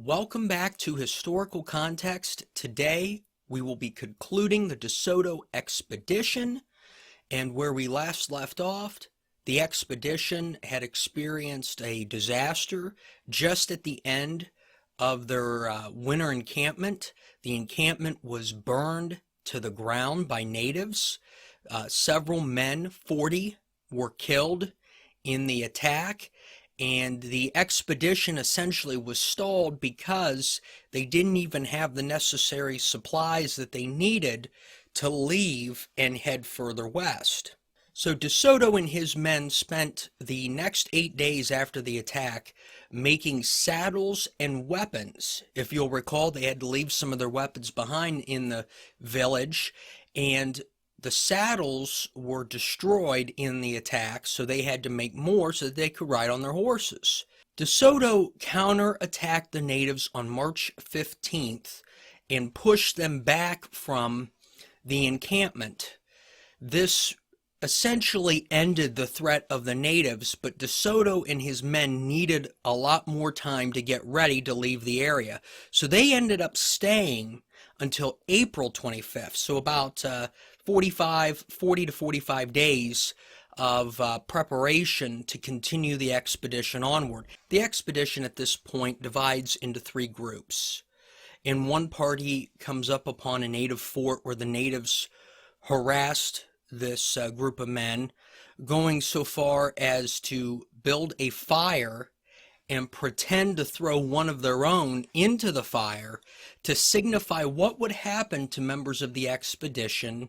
Welcome back to Historical Context. Today we will be concluding the De Soto expedition, and where we last left off, the expedition had experienced a disaster just at the end of their winter encampment. The encampment was burned to the ground by natives. Several men, 40, were killed in the attack. And the expedition essentially was stalled because they didn't even have the necessary supplies that they needed to leave and head further west. So De Soto and his men spent the next 8 days after the attack making saddles and weapons. If you'll recall, they had to leave some of their weapons behind in the village, and the saddles were destroyed in the attack, so they had to make more so that they could ride on their horses. De Soto counterattacked the natives on March 15th and pushed them back from the encampment. This essentially ended the threat of the natives, but De Soto and his men needed a lot more time to get ready to leave the area. So they ended up staying until April 25th, so about 40 to 45 days of preparation to continue the expedition onward. The expedition at this point divides into 3 groups. And one party comes up upon a native fort where the natives harassed this group of men, going so far as to build a fire and pretend to throw one of their own into the fire to signify what would happen to members of the expedition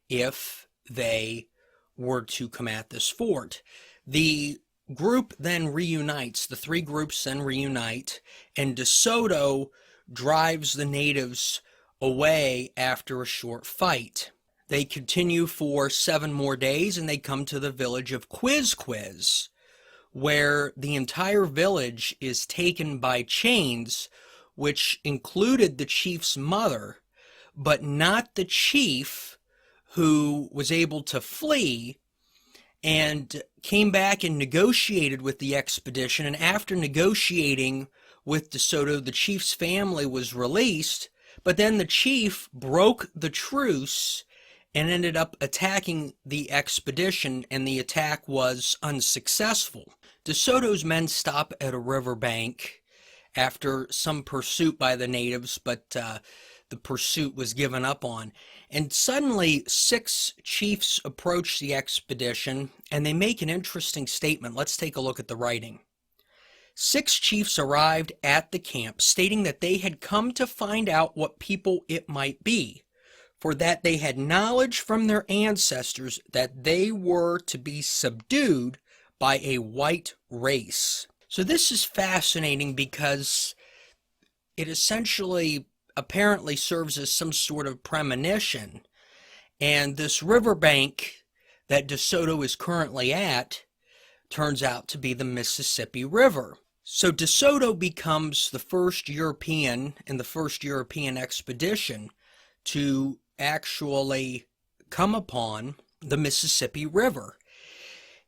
if they were to come at this fort. The group then reunites, the 3 groups then reunite, and De Soto drives the natives away after a short fight. They continue for 7 more days, and they come to the village of Quiz, where the entire village is taken by chains, which included the chief's mother, but not the chief, who was able to flee and came back and negotiated with the expedition. And after negotiating with De Soto, the chief's family was released, but then the chief broke the truce and ended up attacking the expedition, and the attack was unsuccessful. De Soto's men stop at a riverbank after some pursuit by the natives, but the pursuit was given up on. And suddenly 6 chiefs approach the expedition, and they make an interesting statement. Let's take a look at the writing. 6 chiefs arrived at the camp, stating that they had come to find out what people it might be, for that they had knowledge from their ancestors that they were to be subdued by a white race. So this is fascinating because it essentially apparently serves as some sort of premonition. And this riverbank that De Soto is currently at turns out to be the Mississippi River. So De Soto becomes the first European in the first European expedition to actually come upon the Mississippi River.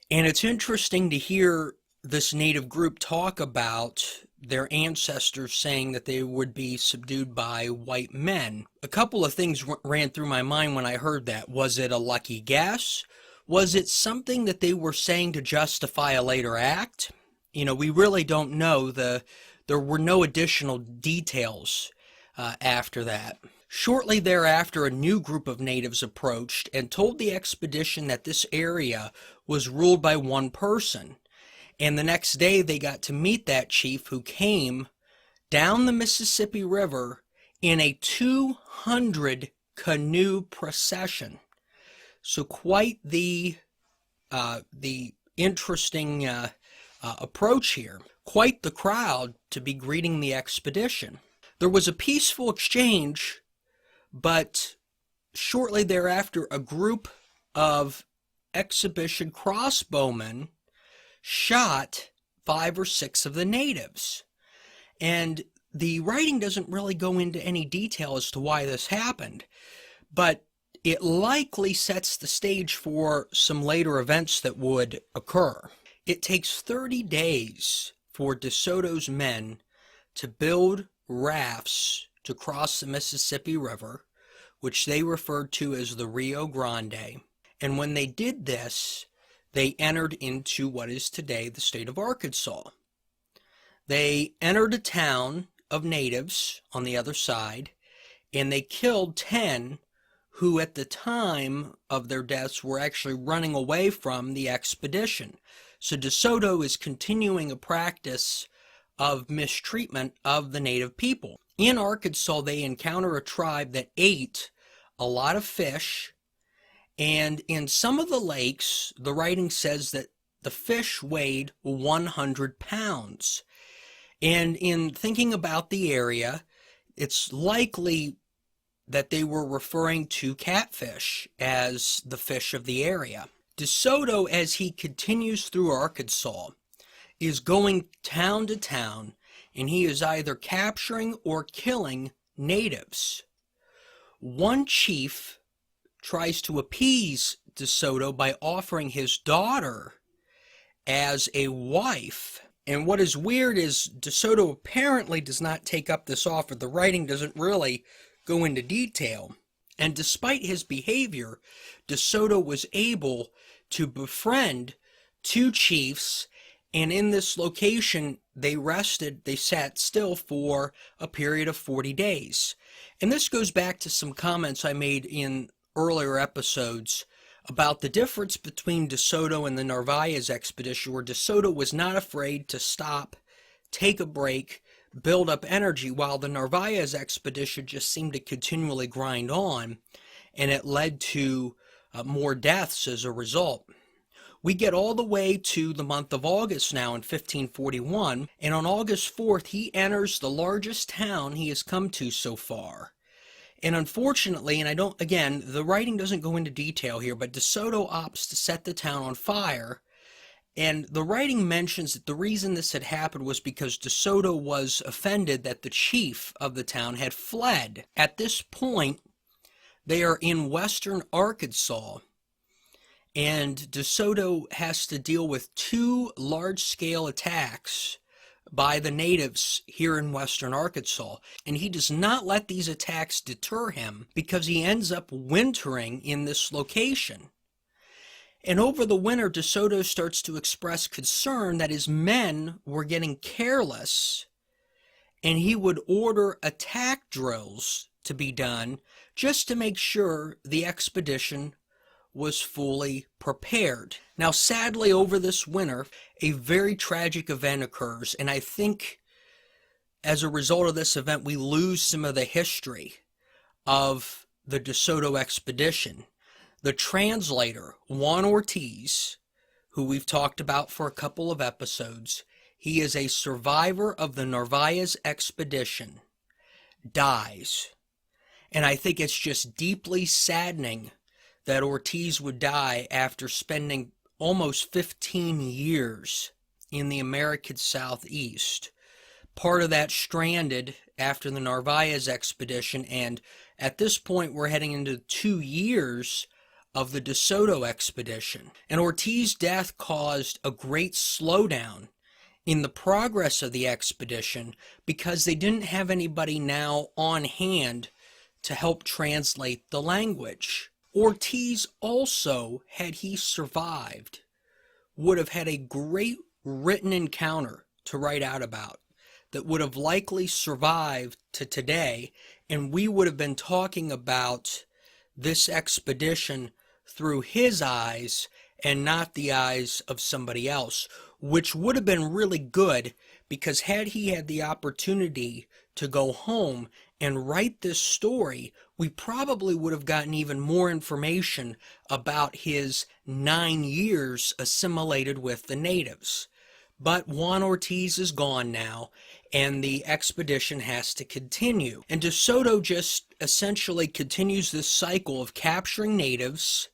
And it's interesting to hear this native group talk about their ancestors saying that they would be subdued by white men. A couple of things ran through my mind when I heard that. Was it a lucky guess? Was it something that they were saying to justify a later act? You know, we really don't know. There were no additional details after that. Shortly thereafter, a new group of natives approached and told the expedition that this area was ruled by one person. And the next day they got to meet that chief, who came down the Mississippi River in a 200 canoe procession. So quite the interesting approach here. Quite the crowd to be greeting the expedition. There was a peaceful exchange, but shortly thereafter a group of exhibition crossbowmen shot 5 or 6 of the natives. And the writing doesn't really go into any detail as to why this happened, but it likely sets the stage for some later events that would occur. It takes 30 days for De Soto's men to build rafts to cross the Mississippi River, which they referred to as the Rio Grande. And when they did this, they entered into what is today the state of Arkansas. They entered a town of natives on the other side, and they killed 10 who at the time of their deaths were actually running away from the expedition. So DeSoto is continuing a practice of mistreatment of the native people. In Arkansas, they encounter a tribe that ate a lot of fish, and in some of the lakes, the writing says that the fish weighed 100 pounds. And in thinking about the area, it's likely that they were referring to catfish as the fish of the area. DeSoto, as he continues through Arkansas, is going town to town, and he is either capturing or killing natives. One chief tries to appease DeSoto by offering his daughter as a wife. And what is weird is DeSoto apparently does not take up this offer. The writing doesn't really go into detail. And despite his behavior, DeSoto was able to befriend 2 chiefs, and in this location they sat still for a period of 40 days. And this goes back to some comments I made in earlier episodes about the difference between DeSoto and the Narvaez expedition, where DeSoto was not afraid to stop, take a break, build up energy, while the Narvaez expedition just seemed to continually grind on, and it led to more deaths as a result. We get all the way to the month of August now in 1541, and on August 4th he enters the largest town he has come to so far. And unfortunately, and the writing doesn't go into detail here, but DeSoto opts to set the town on fire. And the writing mentions that the reason this had happened was because DeSoto was offended that the chief of the town had fled. At this point, they are in western Arkansas, and DeSoto has to deal with 2 large-scale attacks by the natives here in western Arkansas. And he does not let these attacks deter him, because he ends up wintering in this location. And over the winter, DeSoto starts to express concern that his men were getting careless, and he would order attack drills to be done just to make sure the expedition was fully prepared. Now, sadly, over this winter, a very tragic event occurs, and I think as a result of this event, we lose some of the history of the DeSoto expedition. The translator, Juan Ortiz, who we've talked about for a couple of episodes, he is a survivor of the Narvaez expedition, dies. And I think it's just deeply saddening that Ortiz would die after spending almost 15 years in the American Southeast. Part of that stranded after the Narvaez expedition, and at this point we're heading into 2 years of the DeSoto expedition. And Ortiz's death caused a great slowdown in the progress of the expedition, because they didn't have anybody now on hand to help translate the language. Ortiz also, had he survived, would have had a great written encounter to write out about that would have likely survived to today, and we would have been talking about this expedition through his eyes and not the eyes of somebody else, which would have been really good, because had he had the opportunity to go home and write this story, we probably would have gotten even more information about his 9 years assimilated with the natives. But Juan Ortiz is gone now, and the expedition has to continue. And DeSoto just essentially continues this cycle of capturing natives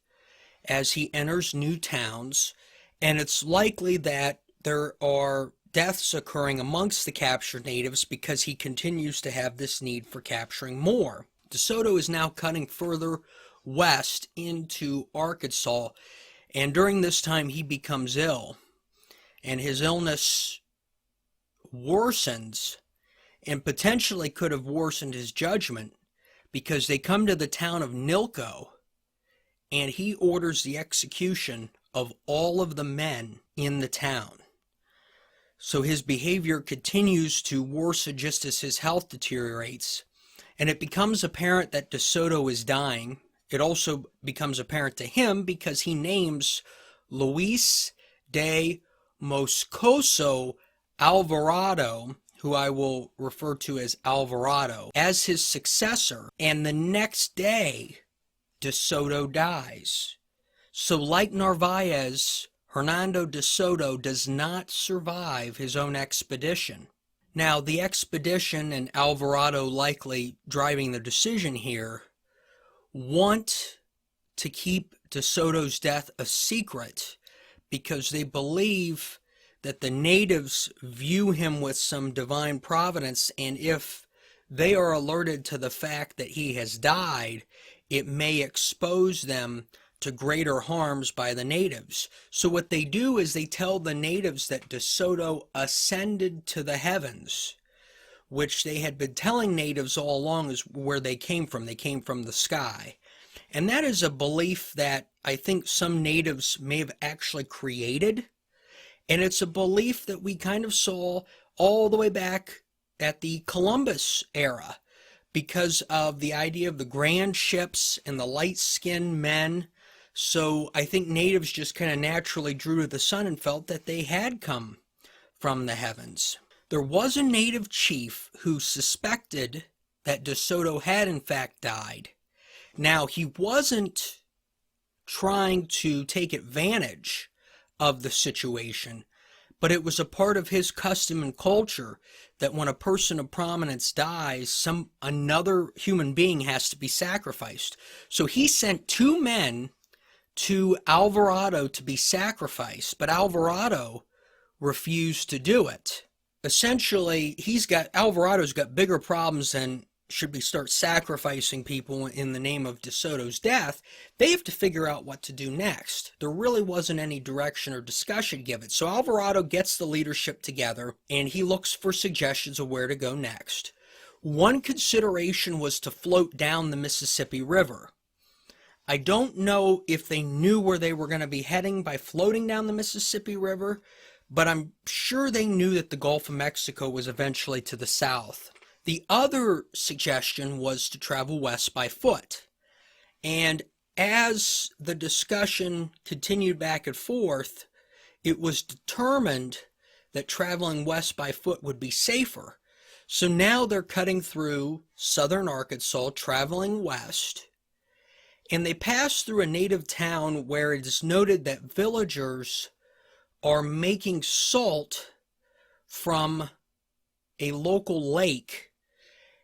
as he enters new towns, and it's likely that there are deaths occurring amongst the captured natives because he continues to have this need for capturing more. DeSoto is now cutting further west into Arkansas, and during this time he becomes ill, and his illness worsens, and potentially could have worsened his judgment, because they come to the town of Nilco and he orders the execution of all of the men in the town. So his behavior continues to worsen just as his health deteriorates, and it becomes apparent that De Soto is dying. It also becomes apparent to him because he names Luis de Moscoso Alvarado, who I will refer to as Alvarado, as his successor, and the next day De Soto dies. So like Narvaez, Hernando de Soto does not survive his own expedition. Now, the expedition, and Alvarado likely driving the decision here, want to keep De Soto's death a secret because they believe that the natives view him with some divine providence, and if they are alerted to the fact that he has died, it may expose them to greater harms by the natives. So what they do is they tell the natives that De Soto ascended to the heavens, which they had been telling natives all along is where they came from. They came from the sky. And that is a belief that I think some natives may have actually created. And it's a belief that we kind of saw all the way back at the Columbus era, because of the idea of the grand ships and the light-skinned men. So I think natives just kind of naturally drew to the sun and felt that they had come from the heavens. There was a native chief who suspected that De Soto had in fact died. Now, he wasn't trying to take advantage of the situation, but it was a part of his custom and culture that when a person of prominence dies, another human being has to be sacrificed. So he sent 2 men to Alvarado to be sacrificed, but Alvarado refused to do it. Essentially, Alvarado's got bigger problems than should we start sacrificing people in the name of De Soto's death. They have to figure out what to do next. There really wasn't any direction or discussion given. So Alvarado gets the leadership together and he looks for suggestions of where to go next. One consideration was to float down the Mississippi River. I don't know if they knew where they were going to be heading by floating down the Mississippi River, but I'm sure they knew that the Gulf of Mexico was eventually to the south. The other suggestion was to travel west by foot. And as the discussion continued back and forth, it was determined that traveling west by foot would be safer. So now they're cutting through southern Arkansas, traveling west, and they pass through a native town where it is noted that villagers are making salt from a local lake.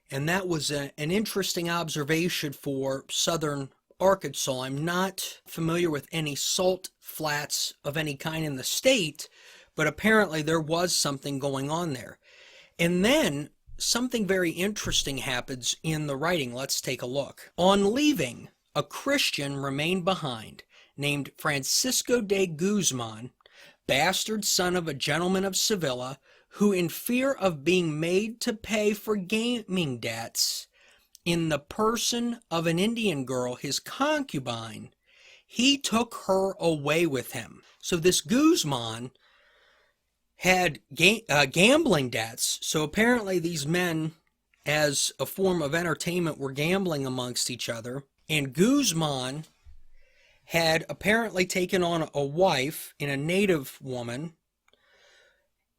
And that was an interesting observation for southern Arkansas. I'm not familiar with any salt flats of any kind in the state, but apparently there was something going on there. And then something very interesting happens in the writing. Let's take a look. On leaving, a Christian remained behind, named Francisco de Guzman, bastard son of a gentleman of Sevilla, who, in fear of being made to pay for gaming debts in the person of an Indian girl, his concubine, he took her away with him. So this Guzman had gambling debts. So apparently these men, as a form of entertainment, were gambling amongst each other. And Guzman had apparently taken on a wife in a native woman,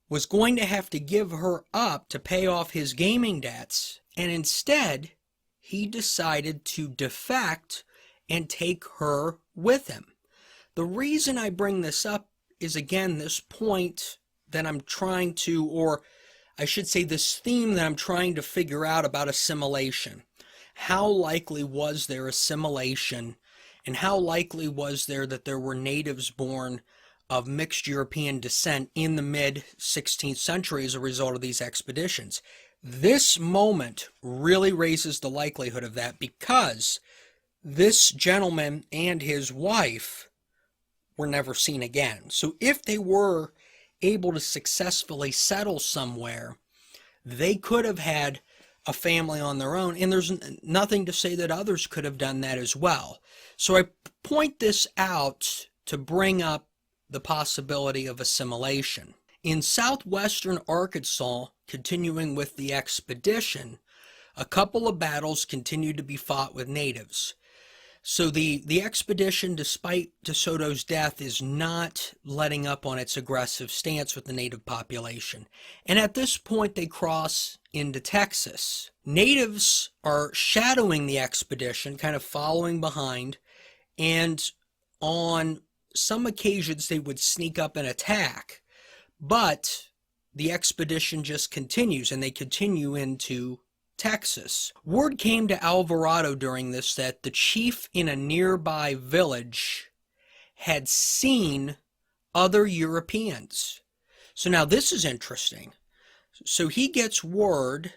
was going to have to give her up to pay off his gaming debts, and instead he decided to defect and take her with him. The reason I bring this up is, again, this point that I'm trying to, or I should say this theme that I'm trying to figure out about assimilation. How likely was there assimilation, and how likely was there that there were natives born of mixed European descent in the mid-16th century as a result of these expeditions? This moment really raises the likelihood of that, because this gentleman and his wife were never seen again. So if they were able to successfully settle somewhere, They could have had a family on their own, and there's nothing to say that others could have done that as well. So I point this out to bring up the possibility of assimilation. In southwestern Arkansas, continuing with the expedition, a couple of battles continued to be fought with natives. So the expedition, despite DeSoto's death, is not letting up on its aggressive stance with the native population. And at this point, they cross into Texas. Natives are shadowing the expedition, kind of following behind, and on some occasions they would sneak up and attack. But the expedition just continues, and they continue into Texas. Word came to Alvarado during this that the chief in a nearby village had seen other Europeans. So now this is interesting. So he gets word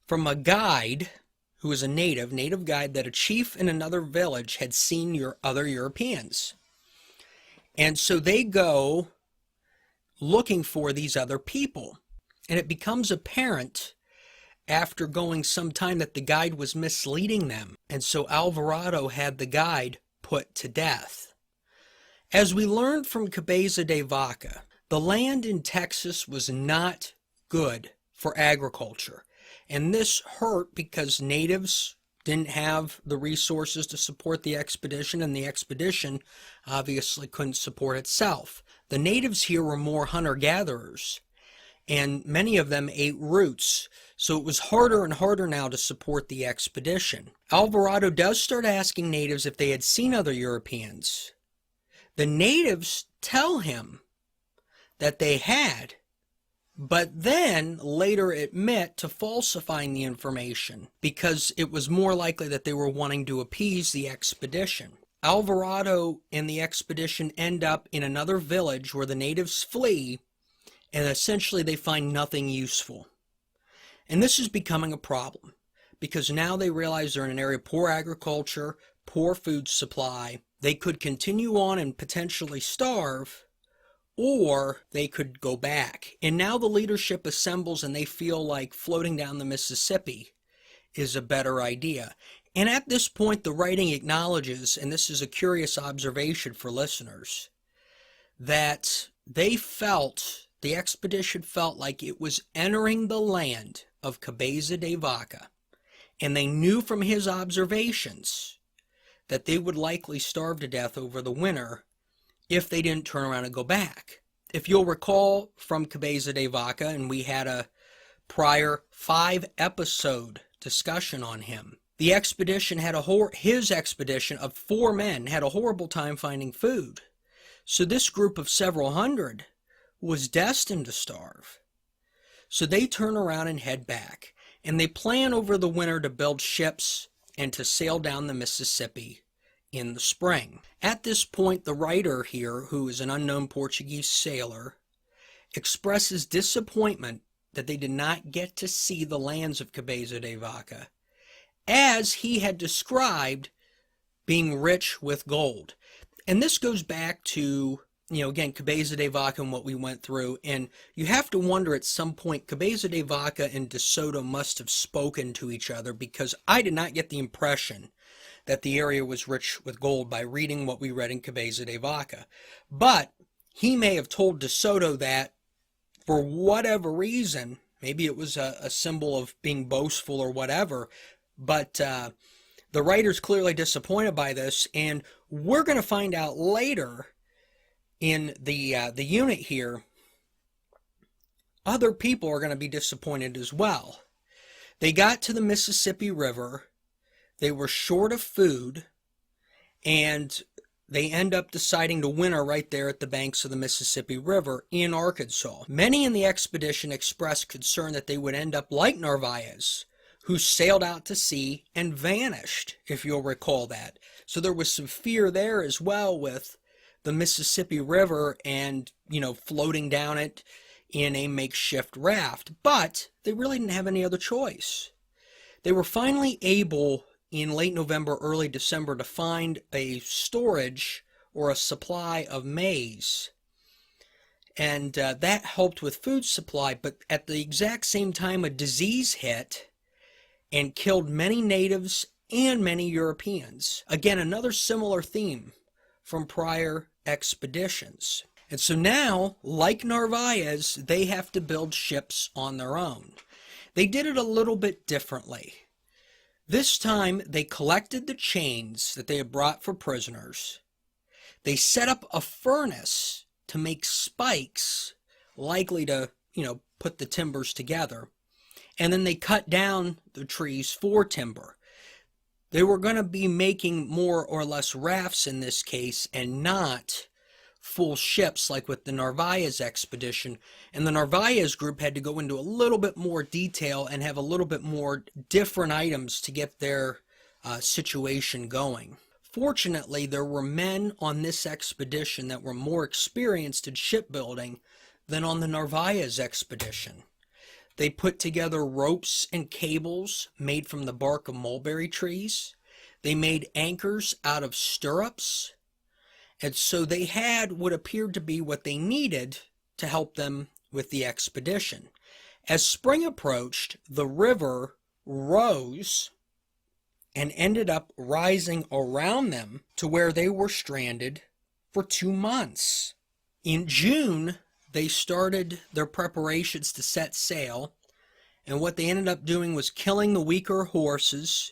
from a guide who is a native guide, that a chief in another village had seen other Europeans. And so they go looking for these other people. And it becomes apparent after going some time that the guide was misleading them, and so Alvarado had the guide put to death. As we learned from Cabeza de Vaca, the land in Texas was not good for agriculture, and this hurt because natives didn't have the resources to support the expedition, and the expedition obviously couldn't support itself. The natives here were more hunter-gatherers, and many of them ate roots, so it was harder and harder now to support the expedition. Alvarado does start asking natives if they had seen other Europeans. The natives tell him that they had, but then later admit to falsifying the information because it was more likely that they were wanting to appease the expedition. Alvarado and the expedition end up in another village where the natives flee, and essentially they find nothing useful. And this is becoming a problem because now they realize they're in an area of poor agriculture, poor food supply. They could continue on and potentially starve, or they could go back. And now the leadership assembles and they feel like floating down the Mississippi is a better idea. And at this point, the writing acknowledges, and this is a curious observation for listeners, that the expedition felt like it was entering the land of Cabeza de Vaca, and they knew from his observations that they would likely starve to death over the winter if they didn't turn around and go back. If you'll recall from Cabeza de Vaca, and we had a prior 5-episode discussion on him, the expedition had his expedition of 4 men had a horrible time finding food. So this group of several hundred was destined to starve. So they turn around and head back, and they plan over the winter to build ships and to sail down the Mississippi in the spring. At this point, the writer here, who is an unknown Portuguese sailor, expresses disappointment that they did not get to see the lands of Cabeza de Vaca, as he had described being rich with gold. And this goes back to, again, Cabeza de Vaca and what we went through. And you have to wonder at some point, Cabeza de Vaca and De Soto must have spoken to each other, because I did not get the impression that the area was rich with gold by reading what we read in Cabeza de Vaca. But he may have told De Soto that for whatever reason, maybe it was a symbol of being boastful or whatever, but the writer's clearly disappointed by this, and we're going to find out later in the unit here, other people are going to be disappointed as well. They got to the Mississippi River, they were short of food, and they end up deciding to winter right there at the banks of the Mississippi River in Arkansas. Many in the expedition expressed concern that they would end up like Narvaez, who sailed out to sea and vanished, if you'll recall that. So there was some fear there as well with the Mississippi River and, floating down it in a makeshift raft. But they really didn't have any other choice. They were finally able, in late November, early December, to find a storage or a supply of maize. and that helped with food supply. But at the exact same time, a disease hit and killed many natives and many Europeans. Again, another similar theme from prior expeditions. And so now, like Narvaez, they have to build ships on their own. They did it a little bit differently. This time, they collected the chains that they had brought for prisoners. They set up a furnace to make spikes likely to, put the timbers together. And then they cut down the trees for timber. They were going to be making more or less rafts in this case, and not full ships like with the Narvaez expedition. And the Narvaez group had to go into a little bit more detail and have a little bit more different items to get their situation going. Fortunately, there were men on this expedition that were more experienced in shipbuilding than on the Narvaez expedition. They put together ropes and cables made from the bark of mulberry trees. They made anchors out of stirrups. And so they had what appeared to be what they needed to help them with the expedition. As spring approached, the river rose and ended up rising around them to where they were stranded for 2 months. In June, they started their preparations to set sail, and what they ended up doing was killing the weaker horses,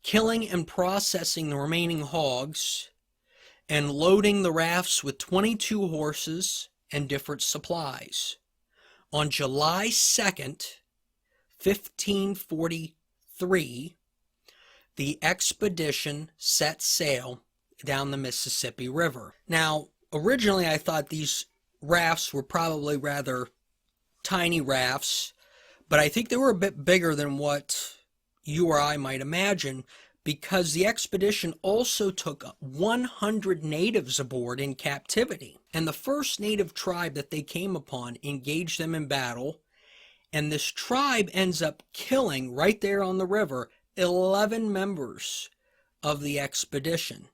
killing and processing the remaining hogs, and loading the rafts with 22 horses and different supplies. On July 2nd, 1543, the expedition set sail down the Mississippi River. Now, originally I thought these rafts were probably rather tiny rafts, but I think they were a bit bigger than what you or I might imagine, because the expedition also took 100 natives aboard in captivity. And the first native tribe that they came upon engaged them in battle, and this tribe ends up killing, right there on the river, 11 members of the expedition.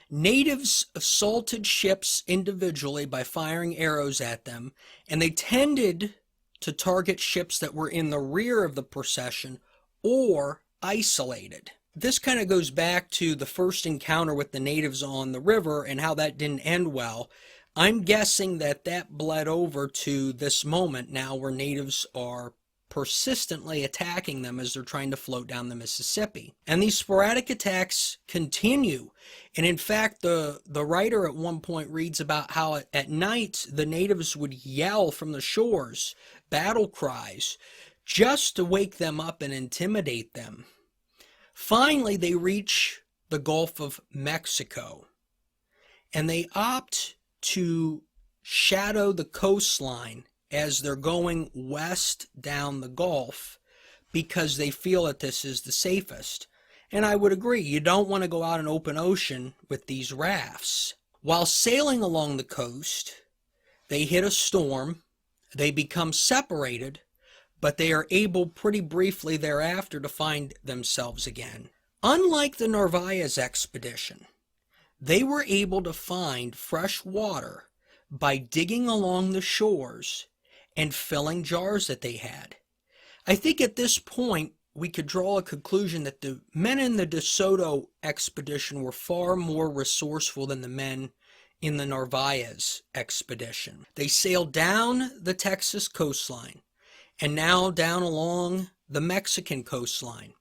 Natives assaulted ships individually by firing arrows at them, and they tended to target ships that were in the rear of the procession or isolated. This kind of goes back to the first encounter with the natives on the river and how that didn't end well. I'm guessing that that bled over to this moment now where natives are persistently attacking them as they're trying to float down the Mississippi. And these sporadic attacks continue. And in fact, the writer at one point reads about how at night the natives would yell from the shores, battle cries, just to wake them up and intimidate them. Finally, they reach the Gulf of Mexico, and they opt to shadow the coastline as they're going west down the Gulf because they feel that this is the safest. And I would agree, you don't want to go out in open ocean with these rafts. While sailing along the coast, they hit a storm, they become separated, but they are able pretty briefly thereafter to find themselves again. Unlike the Narvaez expedition, they were able to find fresh water by digging along the shores and filling jars that they had. I think at this point we could draw a conclusion that the men in the De Soto expedition were far more resourceful than the men in the Narvaez expedition. They sailed down the Texas coastline and now down along the Mexican coastline.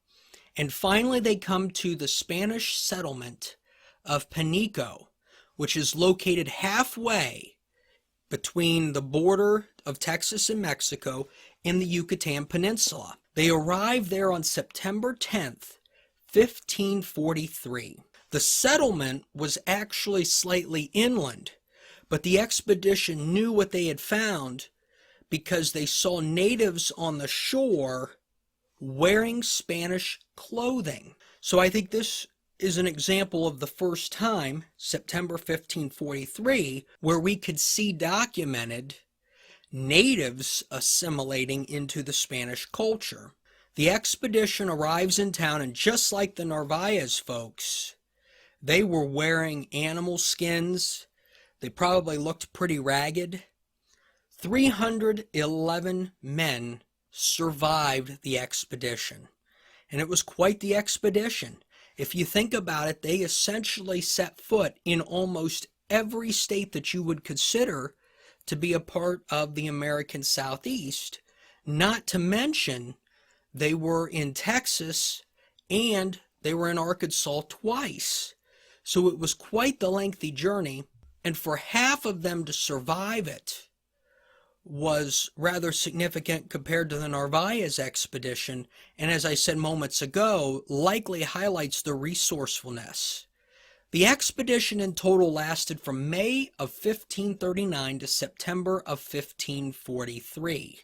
And finally they come to the Spanish settlement of Panico, which is located halfway between the border of Texas and Mexico in the Yucatan Peninsula. They arrived there on September 10th, 1543. The settlement was actually slightly inland, but the expedition knew what they had found because they saw natives on the shore wearing Spanish clothing. So I think this is an example of the first time, September 1543, where we could see documented natives assimilating into the Spanish culture. The expedition arrives in town, and just like the Narvaez folks, they were wearing animal skins. They probably looked pretty ragged. 311 men survived the expedition, and it was quite the expedition. If you think about it, they essentially set foot in almost every state that you would consider to be a part of the American Southeast, not to mention they were in Texas and they were in Arkansas twice. So it was quite the lengthy journey, and for half of them to survive it was rather significant compared to the Narvaez expedition, and as I said moments ago, likely highlights the resourcefulness. The expedition in total lasted from May of 1539 to September of 1543.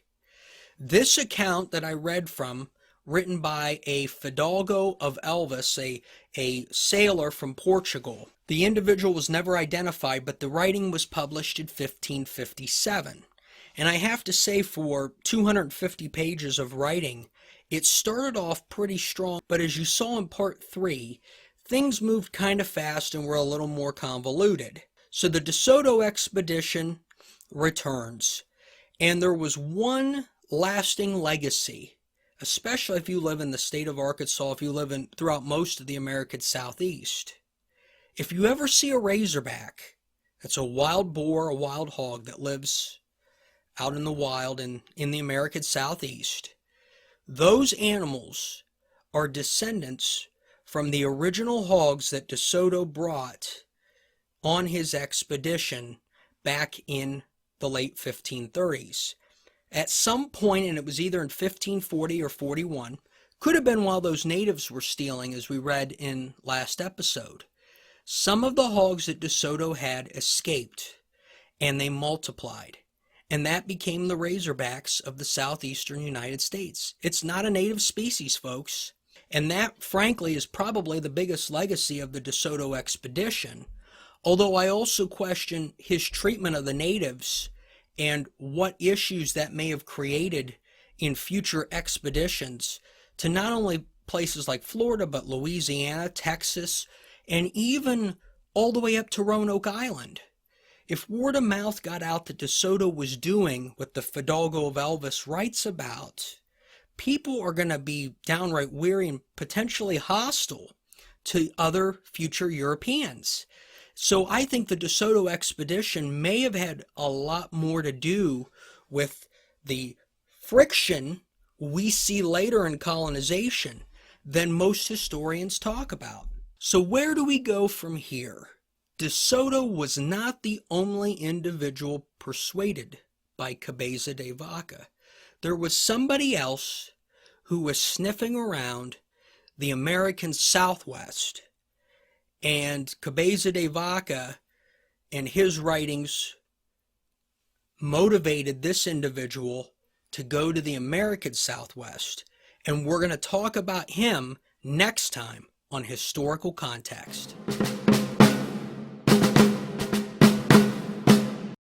This account that I read from, written by a Fidalgo of Elvas, a sailor from Portugal. The individual was never identified, but the writing was published in 1557. And I have to say, for 250 pages of writing, it started off pretty strong, but as you saw in part 3, things moved kind of fast and were a little more convoluted. So the DeSoto expedition returns, and there was one lasting legacy, especially if you live in the state of Arkansas, if you live throughout most of the American Southeast. If you ever see a razorback, that's a wild boar, a wild hog that lives out in the wild and in the American Southeast, those animals are descendants from the original hogs that DeSoto brought on his expedition back in the late 1530s. At some point, and it was either in 1540 or 41, could have been while those natives were stealing, as we read in last episode, some of the hogs that DeSoto had escaped, and they multiplied. And that became the razorbacks of the southeastern United States. It's not a native species, folks. And that, frankly, is probably the biggest legacy of the DeSoto expedition. Although I also question his treatment of the natives and what issues that may have created in future expeditions to not only places like Florida, but Louisiana, Texas, and even all the way up to Roanoke Island. If word of mouth got out that DeSoto was doing what the Fidalgo of Elvas writes about, people are going to be downright weary and potentially hostile to other future Europeans. So I think the DeSoto expedition may have had a lot more to do with the friction we see later in colonization than most historians talk about. So where do we go from here? DeSoto was not the only individual persuaded by Cabeza de Vaca. There was somebody else who was sniffing around the American Southwest, and Cabeza de Vaca and his writings motivated this individual to go to the American Southwest, and we're going to talk about him next time on Historical Context.